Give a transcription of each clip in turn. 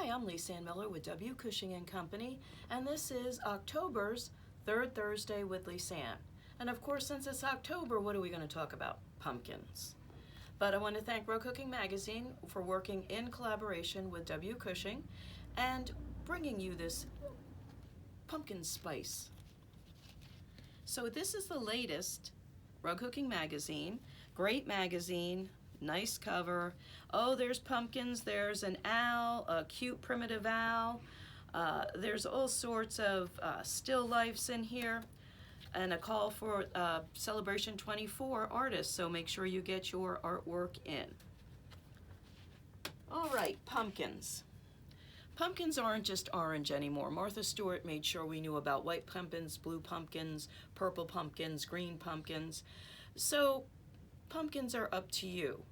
Hi, I'm Lisanne Miller with W, Cushing and Company, and this is October's Third Thursday with Lisanne. And of course, since it's October, what are we going to talk about? Pumpkins. But I want to thank Row Cooking Magazine for working in collaboration with W Cushing and bringing you this pumpkin spice. So this is the latest Row Cooking Magazine. Great magazine, nice cover. Oh, there's pumpkins, there's an owl, a cute primitive owl. There's all sorts of still lifes in here, and a call for Celebration 24 artists, so make sure you get your artwork in. All right, pumpkins. Pumpkins aren't just orange anymore. Martha Stewart made sure we knew about white pumpkins, blue pumpkins, purple pumpkins, green pumpkins. So pumpkins are up to you.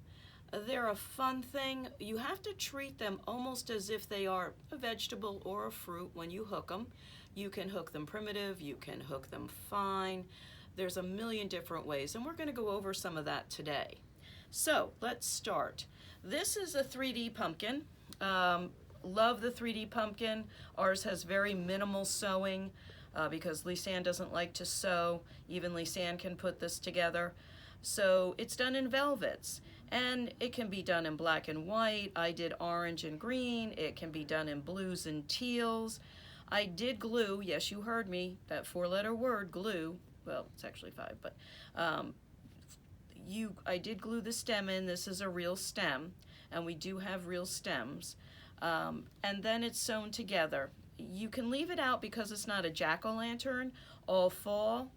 They're a fun thing. You have to treat them almost as if they are a vegetable or a fruit when you hook them. You can hook them primitive, you can hook them fine. There's a million different ways, and we're going to go over some of that today. So let's start. This is a 3D pumpkin. Love the 3D pumpkin. Ours has very minimal sewing because Lisanne doesn't like to sew. Even Lisanne can put this together. So it's done in velvets, and it can be done in black and white. I did orange and green. It can be done in blues and teals. I did glue, yes, you heard me, that four-letter word, glue. Well, it's actually five, but I did glue the stem in. This is a real stem, and we do have real stems. And then it's sewn together. You can leave it out because it's not a jack-o'-lantern all fall.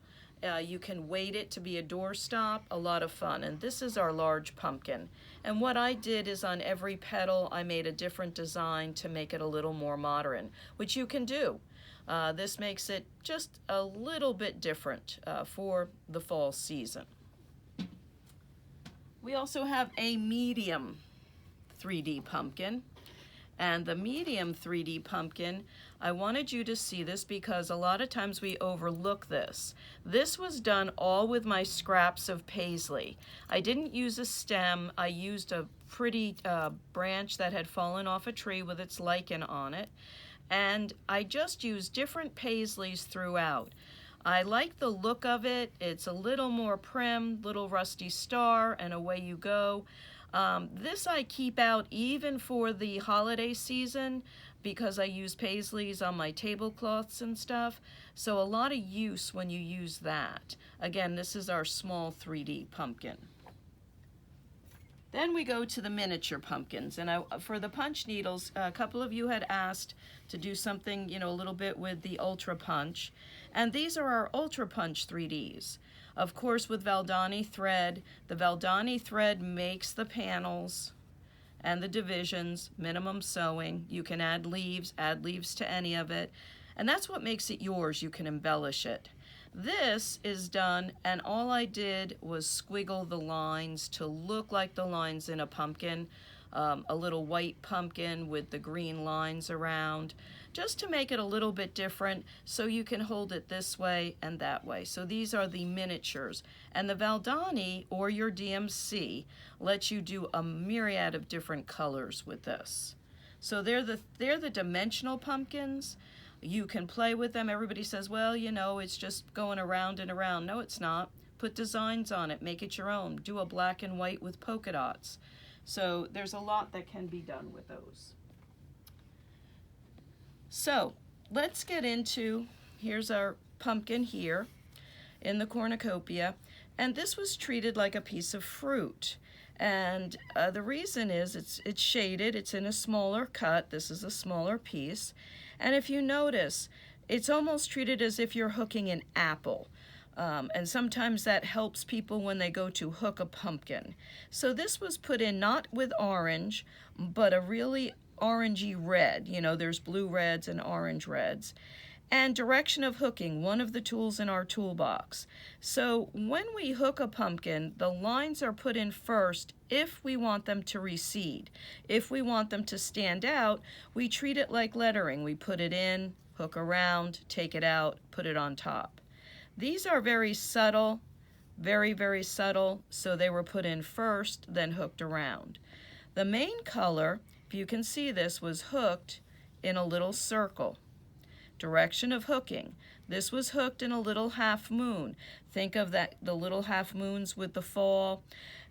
You can weight it to be a doorstop, a lot of fun. And this is our large pumpkin. And what I did is on every petal, I made a different design to make it a little more modern, which you can do. This makes it just a little bit different for the fall season. We also have a medium 3D pumpkin. And the medium 3D pumpkin, I wanted you to see this because a lot of times we overlook this. This was done all with my scraps of paisley. I didn't use a stem. I used a pretty branch that had fallen off a tree with its lichen on it. And I just used different paisleys throughout. I like the look of it. It's a little more prim, little rusty star, and away you go. This I keep out even for the holiday season because I use paisleys on my tablecloths and stuff. So a lot of use when you use that. Again, this is our small 3D pumpkin. Then we go to the miniature pumpkins. And for the punch needles, a couple of you had asked to do something, a little bit with the Ultra Punch. And these are our Ultra Punch 3Ds. Of course, with Valdani thread, the Valdani thread makes the panels and the divisions, minimum sewing. You can add leaves to any of it, and that's what makes it yours. You can embellish it. This is done, and all I did was squiggle the lines to look like the lines in a pumpkin, a little white pumpkin with the green lines around, just to make it a little bit different so you can hold it this way and that way. So these are the miniatures. And the Valdani or your DMC lets you do a myriad of different colors with this. So they're the dimensional pumpkins. You can play with them. Everybody says, well, it's just going around and around. No, it's not. Put designs on it. Make it your own. Do a black and white with polka dots. So there's a lot that can be done with those. So let's get into, here's our pumpkin here in the cornucopia, and this was treated like a piece of fruit. And the reason is it's shaded, it's in a smaller cut, this is a smaller piece, and if you notice, it's almost treated as if you're hooking an apple. And sometimes that helps people when they go to hook a pumpkin. So this was put in not with orange, but a really orangey red. There's blue reds and orange reds. And direction of hooking, one of the tools in our toolbox. So when we hook a pumpkin, the lines are put in first if we want them to recede. If we want them to stand out, we treat it like lettering. We put it in, hook around, take it out, put it on top. These are very subtle, very, very subtle, so they were put in first, then hooked around. The main color if you can see this, was hooked in a little circle. Direction of hooking. This was hooked in a little half moon. Think of that, the little half moons with the fall,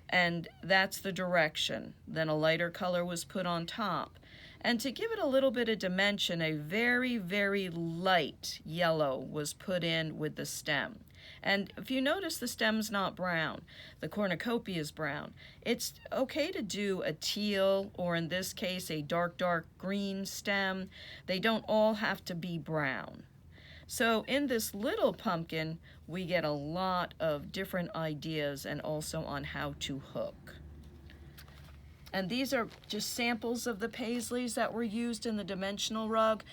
and that's the direction. Then a lighter color was put on top. And to give it a little bit of dimension, a very, very light yellow was put in with the stem. And if you notice, the stem's not brown. The cornucopia is brown. It's okay to do a teal, or in this case, a dark, dark green stem. They don't all have to be brown. So in this little pumpkin, we get a lot of different ideas and also on how to hook. And these are just samples of the paisleys that were used in the dimensional rug.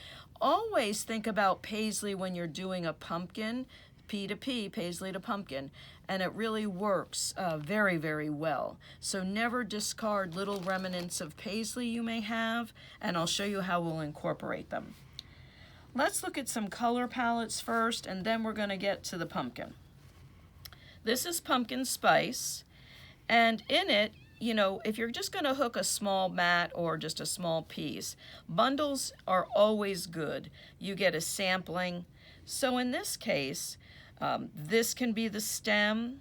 Always think about paisley when you're doing a pumpkin, P to P, paisley to pumpkin, and it really works very, very well. So never discard little remnants of paisley you may have, and I'll show you how we'll incorporate them. Let's look at some color palettes first, and then we're going to get to the pumpkin. This is pumpkin spice, and in it, you know, if you're just going to hook a small mat or just a small piece, bundles are always good. You get a sampling. So in this case, this can be the stem,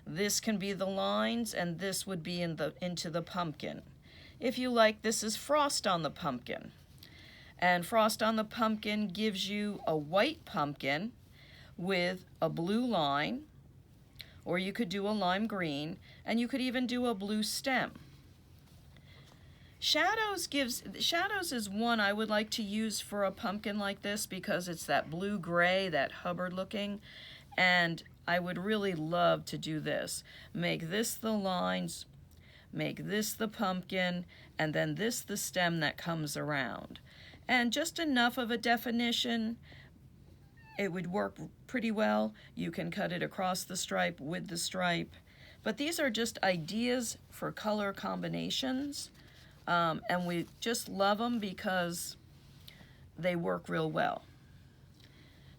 this can be the lines, and this would be into the pumpkin. If you like, this is frost on the pumpkin. And frost on the pumpkin gives you a white pumpkin with a blue line, or you could do a lime green, and you could even do a blue stem. Shadows is one I would like to use for a pumpkin like this because it's that blue-gray, that Hubbard looking, and I would really love to do this. Make this the lines, make this the pumpkin, and then this the stem that comes around. And just enough of a definition, it would work pretty well. You can cut it across the stripe with the stripe. But these are just ideas for color combinations. And we just love them because they work real well.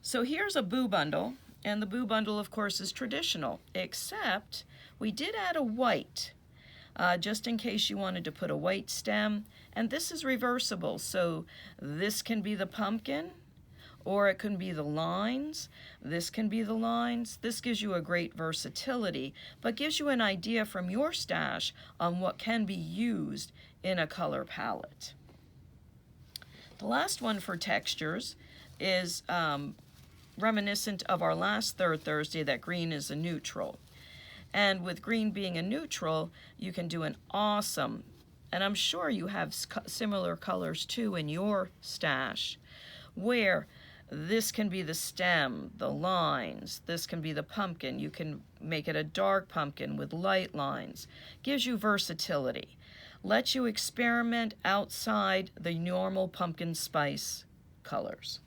So here's a boo bundle. And the boo bundle, of course, is traditional, except we did add a white, just in case you wanted to put a white stem. And this is reversible, so this can be the pumpkin, or it can be the lines. This can be the lines. This gives you a great versatility, but gives you an idea from your stash on what can be used in a color palette. The last one for textures is reminiscent of our last Third Thursday, that green is a neutral. And with green being a neutral, you can do an awesome, and I'm sure you have similar colors too in your stash, where this can be the stem, the lines, this can be the pumpkin. You can make it a dark pumpkin with light lines. Gives you versatility. Lets you experiment outside the normal pumpkin spice colors.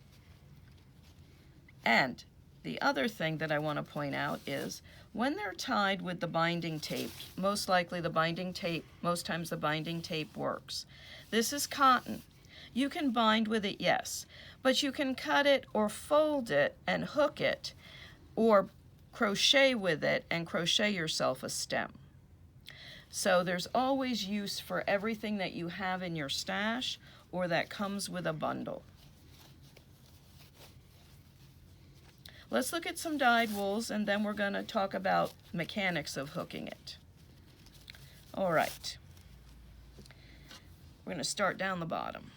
And the other thing that I want to point out is when they're tied with the binding tape, most times the binding tape works. This is cotton. You can bind with it, yes, but you can cut it or fold it and hook it, or crochet with it and crochet yourself a stem. So there's always use for everything that you have in your stash or that comes with a bundle. Let's look at some dyed wools, and then we're going to talk about mechanics of hooking it. All right. We're going to start down the bottom.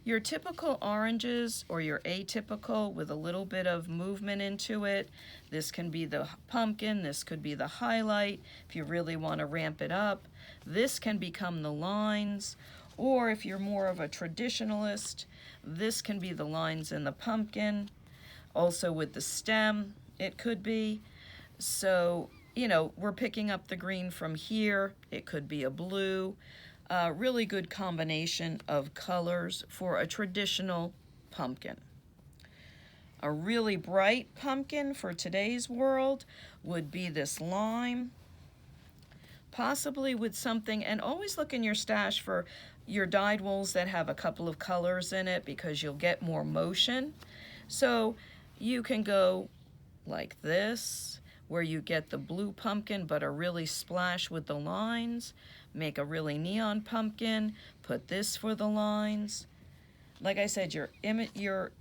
Your typical oranges, or your atypical with a little bit of movement into it. This can be the pumpkin, this could be the highlight if you really want to ramp it up. This can become the lines, or if you're more of a traditionalist, this can be the lines in the pumpkin. Also with the stem, it could be. So, you know, we're picking up the green from here. It could be a blue. Really good combination of colors for a traditional pumpkin. A really bright pumpkin for today's world would be this lime, possibly with something, and always look in your stash for your dyed wools that have a couple of colors in it because you'll get more motion. So you can go like this, where you get the blue pumpkin but a really splash with the lines. make a really neon pumpkin, put this for the lines. Like I said, you're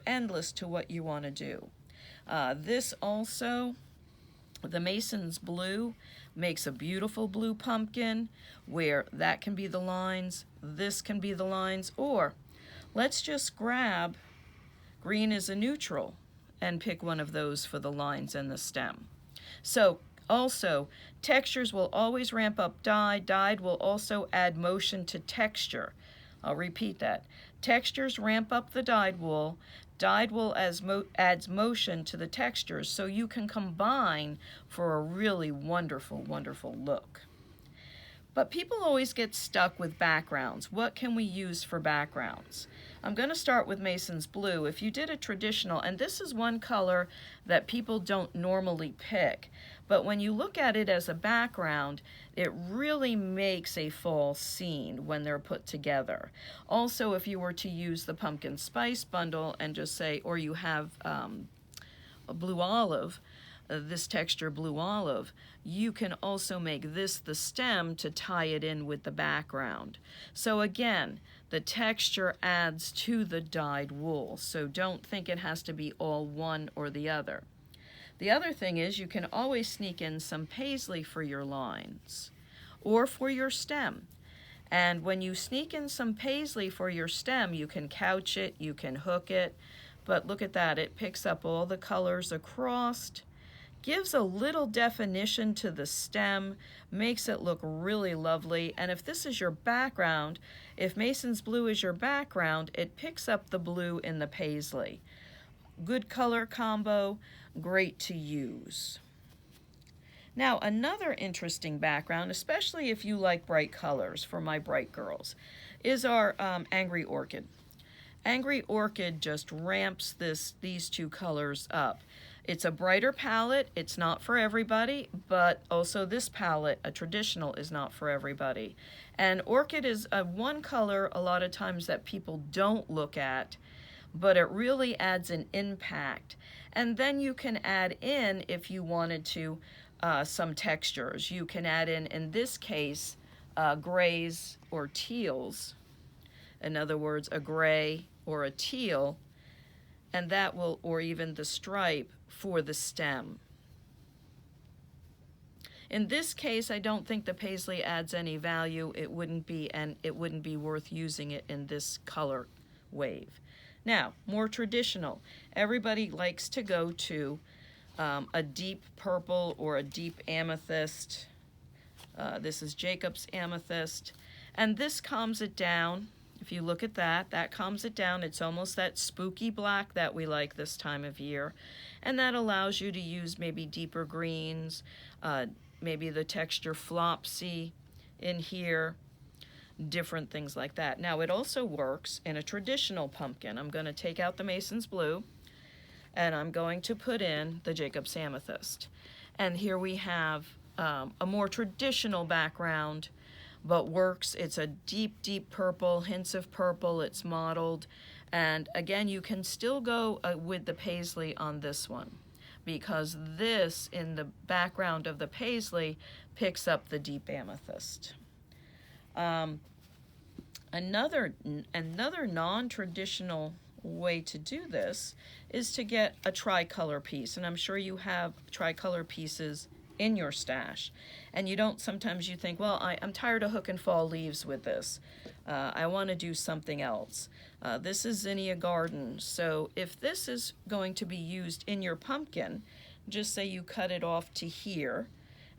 endless to what you want to do. This also, the Mason's Blue, makes a beautiful blue pumpkin where that can be the lines, this can be the lines, or let's just grab green is a neutral and pick one of those for the lines and the stem. So also, textures will always ramp up dyed. Dyed will also add motion to texture. I'll repeat that. Textures ramp up the dyed wool. Dyed wool adds motion to the textures, so you can combine for a really wonderful, wonderful look. But people always get stuck with backgrounds. What can we use for backgrounds? I'm going to start with Mason's Blue. If you did a traditional, and this is one color that people don't normally pick, but when you look at it as a background, it really makes a fall scene when they're put together. Also, if you were to use the pumpkin spice bundle and just say, or you have a blue olive, this texture blue olive, you can also make this the stem to tie it in with the background. So again, the texture adds to the dyed wool, so don't think it has to be all one or the other. The other thing is you can always sneak in some paisley for your lines or for your stem. And when you sneak in some paisley for your stem, you can couch it, you can hook it, but look at that, it picks up all the colors across, gives a little definition to the stem, makes it look really lovely. And if this is your background, if Mason's Blue is your background, it picks up the blue in the paisley. Good color combo, great to use. Now, another interesting background, especially if you like bright colors for my bright girls, is our Angry Orchid. Angry Orchid just ramps these two colors up. It's a brighter palette. It's not for everybody, but also this palette, a traditional, is not for everybody. And Orchid is one color a lot of times that people don't look at, but it really adds an impact. And then you can add in, if you wanted to, some textures. You can add in this case, grays or teals. In other words, a gray or a teal, and that will, or even the stripe for the stem. In this case, I don't think the paisley adds any value. It wouldn't be worth using it in this color wave. Now, more traditional. Everybody likes to go to a deep purple or a deep amethyst. This is Jacob's Amethyst, and this calms it down. If you look at that, that calms it down. It's almost that spooky black that we like this time of year. And that allows you to use maybe deeper greens, maybe the texture flopsy in here, different things like that. Now, it also works in a traditional pumpkin. I'm going to take out the Mason's Blue, and I'm going to put in the Jacob's Amethyst. And here we have a more traditional background, but works. It's a deep, deep purple, hints of purple. It's mottled. And again, you can still go with the paisley on this one, because this, in the background of the paisley, picks up the deep amethyst. Another non-traditional way to do this is to get a tricolor piece, and I'm sure you have tricolor pieces in your stash, and you don't, sometimes you think, well, I'm tired of hook and fall leaves with this. I want to do something else. This is Zinnia Garden, so if this is going to be used in your pumpkin, just say you cut it off to here,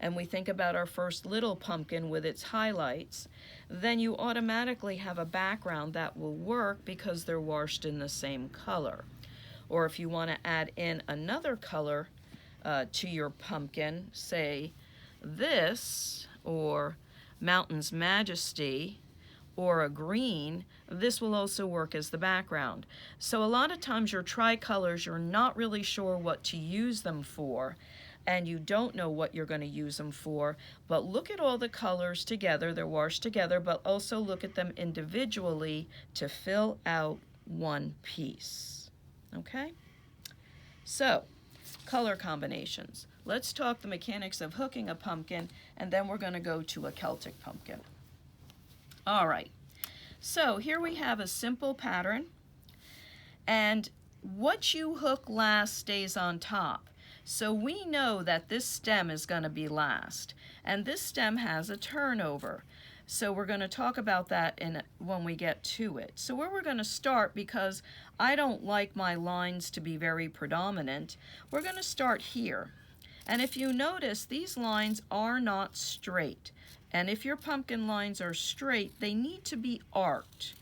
and we think about our first little pumpkin with its highlights, then you automatically have a background that will work because they're washed in the same color. Or if you want to add in another color to your pumpkin, say this, or Mountain's Majesty, or a green, this will also work as the background. So a lot of times your tricolors, you're not really sure what to use them for, and you don't know what you're going to use them for, but look at all the colors together, they're washed together, but also look at them individually to fill out one piece. Okay? So, color combinations. Let's talk the mechanics of hooking a pumpkin, and then we're going to go to a Celtic pumpkin. All right, so here we have a simple pattern, and what you hook last stays on top. So we know that this stem is going to be last, and this stem has a turnover. So we're going to talk about that when we get to it. So where we're going to start, because I don't like my lines to be very predominant, we're going to start here. And if you notice, these lines are not straight. And if your pumpkin lines are straight, they need to be arced.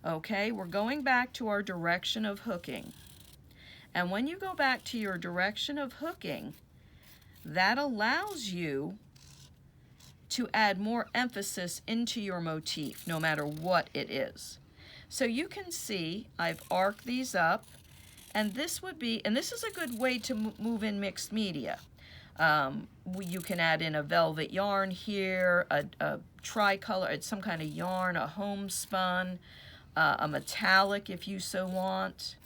Okay, we're going back to our direction of hooking. And when you go back to your direction of hooking, that allows you to add more emphasis into your motif, no matter what it is. So you can see I've arced these up, and this would be, and this is a good way to move in mixed media. You can add in a velvet yarn here, a tricolor, some kind of yarn, a homespun, a metallic if you so want,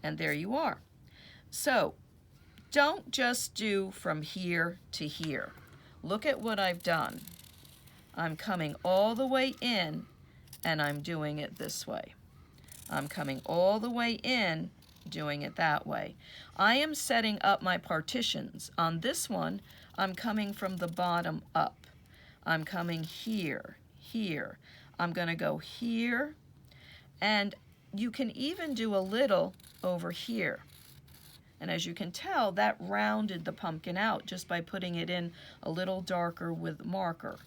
and there you are. So don't just do from here to here. Look at what I've done. I'm coming all the way in, and I'm doing it this way. I'm coming all the way in, doing it that way. I am setting up my partitions. On this one, I'm coming from the bottom up. I'm coming here, here. I'm going to go here, and you can even do a little over here. And as you can tell, that rounded the pumpkin out just by putting it in a little darker with marker.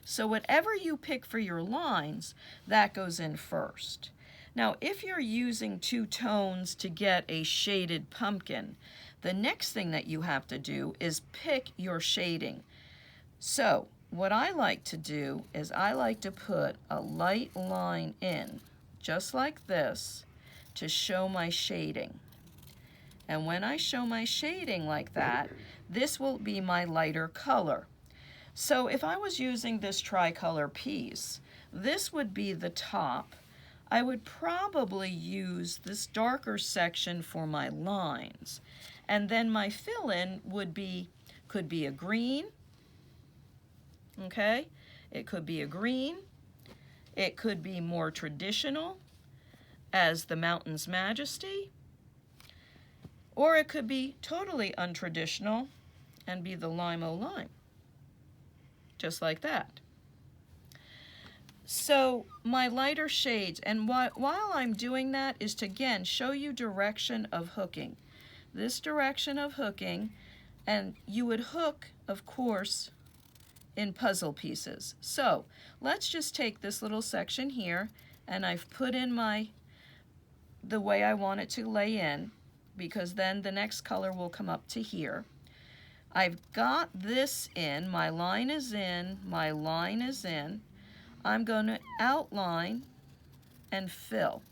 So whatever you pick for your lines, that goes in first. Now, if you're using two tones to get a shaded pumpkin, the next thing that you have to do is pick your shading. So what I like to do is I like to put a light line in, just like this, to show my shading. And when I show my shading like that, this will be my lighter color. So if I was using this tricolor piece, this would be the top. I would probably use this darker section for my lines. And then my fill-in could be a green, okay? It could be a green. It could be more traditional, as the Mountain's Majesty. Or it could be totally untraditional and be the lime-o-lime, just like that. So my lighter shades, and while I'm doing that is to, again, show you direction of hooking. This direction of hooking, and you would hook, of course, in puzzle pieces. So let's just take this little section here, and I've put in the way I want it to lay in, because then the next color will come up to here. I've got this in, my line is in, my line is in. I'm going to outline and fill.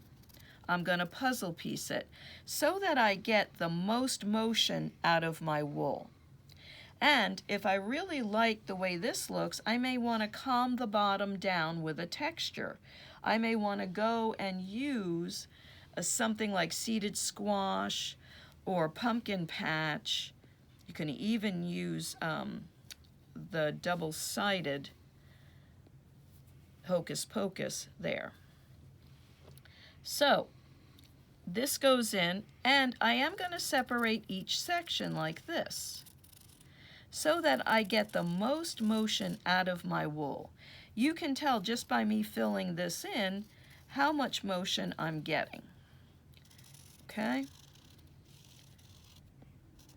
I'm going to puzzle piece it so that I get the most motion out of my wool. And if I really like the way this looks, I may want to calm the bottom down with a texture. I may want to go and use something like seeded squash or pumpkin patch. You can even use the double-sided hocus pocus there. So this goes in, and I am going to separate each section like this so that I get the most motion out of my wool. You can tell just by me filling this in how much motion I'm getting. Okay?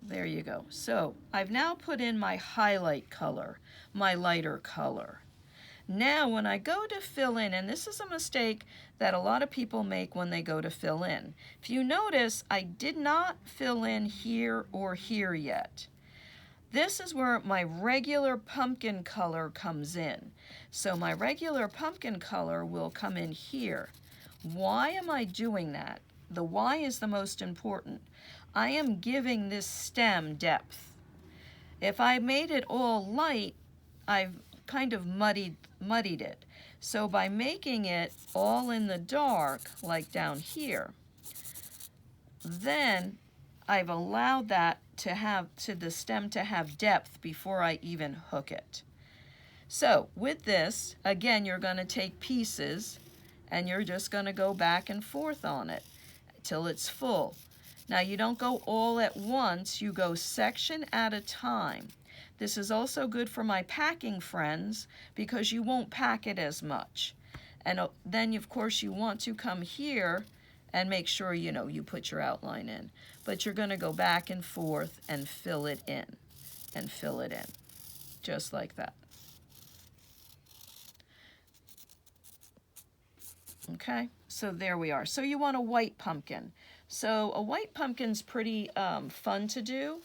There you go. So I've now put in my highlight color, my lighter color. Now when I go to fill in, and this is a mistake that a lot of people make when they go to fill in. If you notice, I did not fill in here or here yet. This is where my regular pumpkin color comes in. So my regular pumpkin color will come in here. Why am I doing that? The why is the most important. I am giving this stem depth. If I made it all light, I've kind of muddied it. So by making it all in the dark, like down here, then I've allowed that to the stem to have depth before I even hook it. So with this, again, you're going to take pieces and you're just going to go back and forth on it till it's full. Now you don't go all at once, you go section at a time. This is also good for my packing friends because you won't pack it as much. And then of course you want to come here and make sure you put your outline in. But you're going to go back and forth and fill it in and fill it in, just like that. Okay, so there we are. So you want a white pumpkin. So a white pumpkin's pretty fun to do.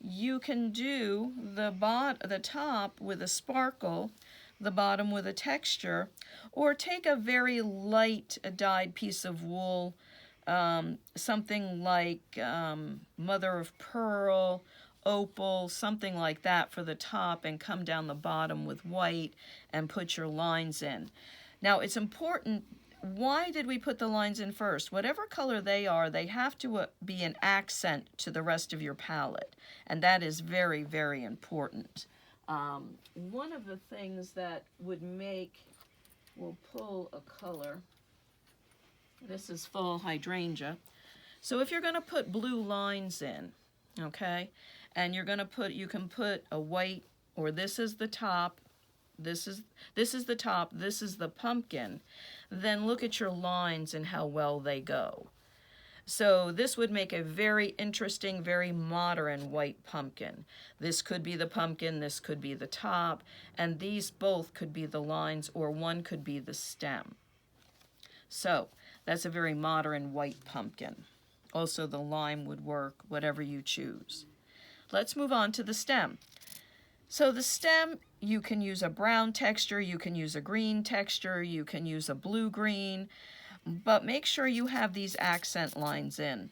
You can do the top with a sparkle, the bottom with a texture, or take a very light dyed piece of wool, something like mother of pearl, opal, something like that for the top, and come down the bottom with white and put your lines in. Now it's important. Why did we put the lines in first? Whatever color they are, they have to be an accent to the rest of your palette, and that is very, very important. One of the things that would we'll pull a color. This is fall hydrangea. So if you're going to put blue lines in, okay, and you're going to you can put a white, or this is the top, this is the top, this is the pumpkin, then look at your lines and how well they go. So this would make a very interesting, very modern white pumpkin. This could be the pumpkin, this could be the top, and these both could be the lines, or one could be the stem. So that's a very modern white pumpkin. Also the lime would work, whatever you choose. Let's move on to the stem. So the stem, you can use a brown texture, you can use a green texture, you can use a blue-green, but make sure you have these accent lines in,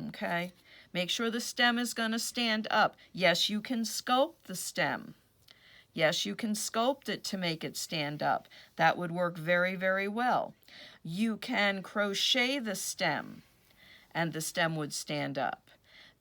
okay? Make sure the stem is going to stand up. Yes, you can sculpt the stem. Yes, you can sculpt it to make it stand up. That would work very, very well. You can crochet the stem, and the stem would stand up.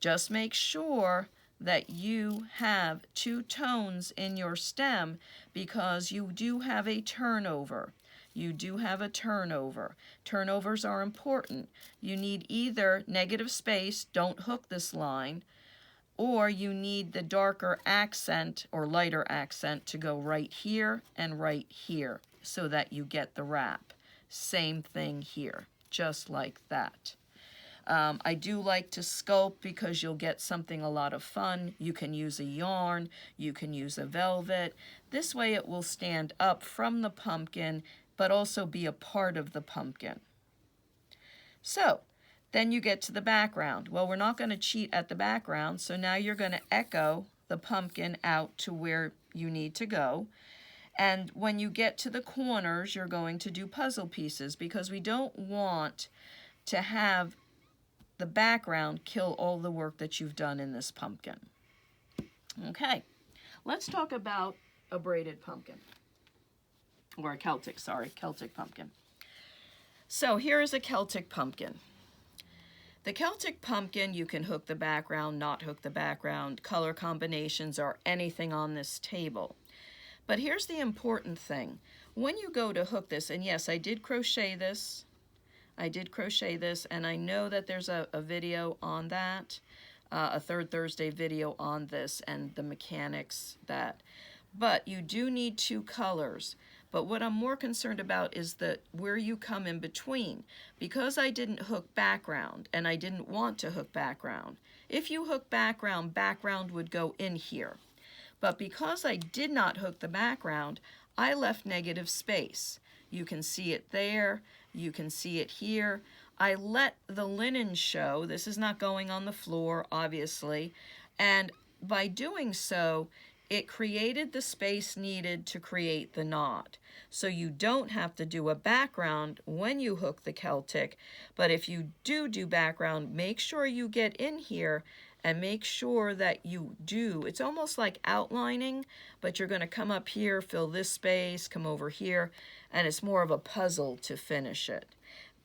Just make sure that you have 2 tones in your stem, because you do have a turnover. You do have a turnover. Turnovers are important. You need either negative space, don't hook this line, or you need the darker accent or lighter accent to go right here and right here so that you get the wrap. Same thing here, just like that. I do like to sculpt because you'll get something a lot of fun. You can use a yarn, you can use a velvet. This way it will stand up from the pumpkin, but also be a part of the pumpkin. So, then you get to the background. Well, we're not going to cheat at the background, so now you're going to echo the pumpkin out to where you need to go. And when you get to the corners, you're going to do puzzle pieces, because we don't want to have the background kill all the work that you've done in this pumpkin. Okay, let's talk about a braided pumpkin, or a Celtic pumpkin. So here is a Celtic pumpkin. The Celtic pumpkin, you can hook the background, not hook the background, color combinations, or anything on this table. But here's the important thing. When you go to hook this, and yes, I did crochet this, and I know that there's a video on that, a Third Thursday video on this and the mechanics but you do need 2 colors. But what I'm more concerned about is where you come in between. Because I didn't hook background, and I didn't want to hook background. If you hook background, background would go in here. But because I did not hook the background, I left negative space. You can see it there. You can see it here. I let the linen show. This is not going on the floor, obviously. And by doing so, it created the space needed to create the knot. So you don't have to do a background when you hook the Celtic. But if you do background, make sure you get in here and make sure that you do. It's almost like outlining, but you're going to come up here, fill this space, come over here, and it's more of a puzzle to finish it.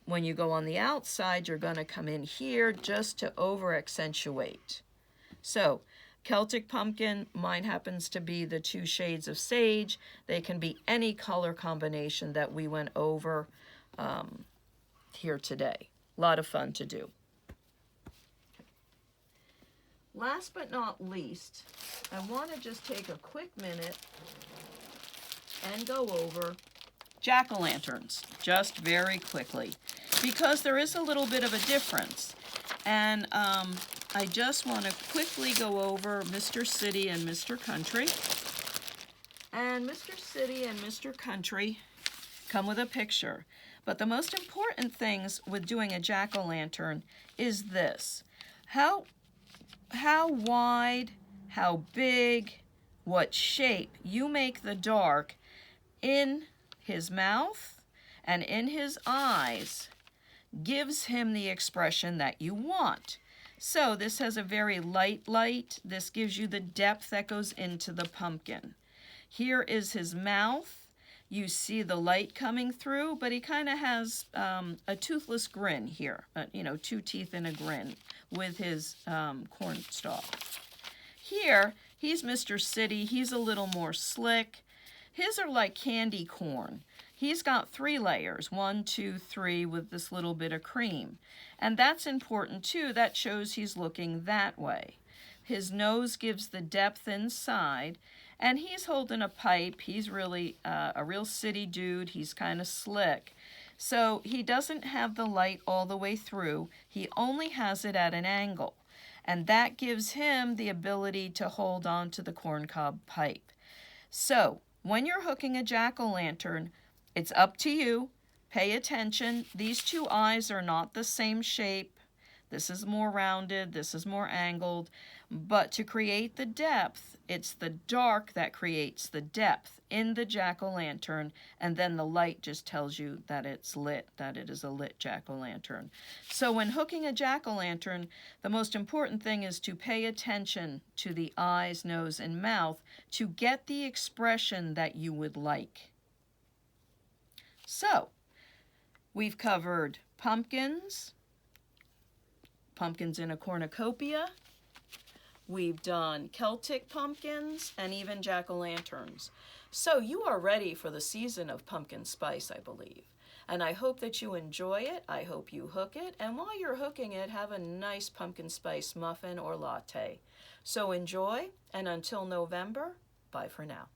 when you go on the outside, you're going to come in here just to over accentuate. So Celtic pumpkin, mine happens to be the 2 shades of sage. They can be any color combination that we went over here today. A lot of fun to do. Last but not least, I want to just take a quick minute and go over jack-o'-lanterns, just very quickly, because there is a little bit of a difference. And I just want to quickly go over Mr. City and Mr. Country. And Mr. City and Mr. Country come with a picture. But the most important things with doing a jack-o'-lantern is this. How wide, how big, what shape you make the dark in his mouth and in his eyes gives him the expression that you want. So this has a very light light. This gives you the depth that goes into the pumpkin. Here is his mouth. You see the light coming through, but he kind of has a toothless grin here, 2 teeth in a grin with his corn stalk. Here, he's Mr. City. He's a little more slick. His are like candy corn. He's got 3 layers, 1, 2, 3, with this little bit of cream. And that's important too. That shows he's looking that way. His nose gives the depth inside, and he's holding a pipe. He's really a real city dude. He's kind of slick. So he doesn't have the light all the way through. He only has it at an angle. And that gives him the ability to hold on to the corncob pipe. So when you're hooking a jack-o'-lantern, it's up to you. Pay attention. These 2 eyes are not the same shape. This is more rounded. This is more angled. But to create the depth, it's the dark that creates the depth in the jack-o'-lantern, and then the light just tells you that it's lit, that it is a lit jack-o'-lantern. So when hooking a jack-o'-lantern, the most important thing is to pay attention to the eyes, nose, and mouth to get the expression that you would like. So, we've covered pumpkins in a cornucopia. We've done Celtic pumpkins and even jack-o'-lanterns. So you are ready for the season of pumpkin spice, I believe. And I hope that you enjoy it. I hope you hook it. And while you're hooking it, have a nice pumpkin spice muffin or latte. So enjoy, and until November, bye for now.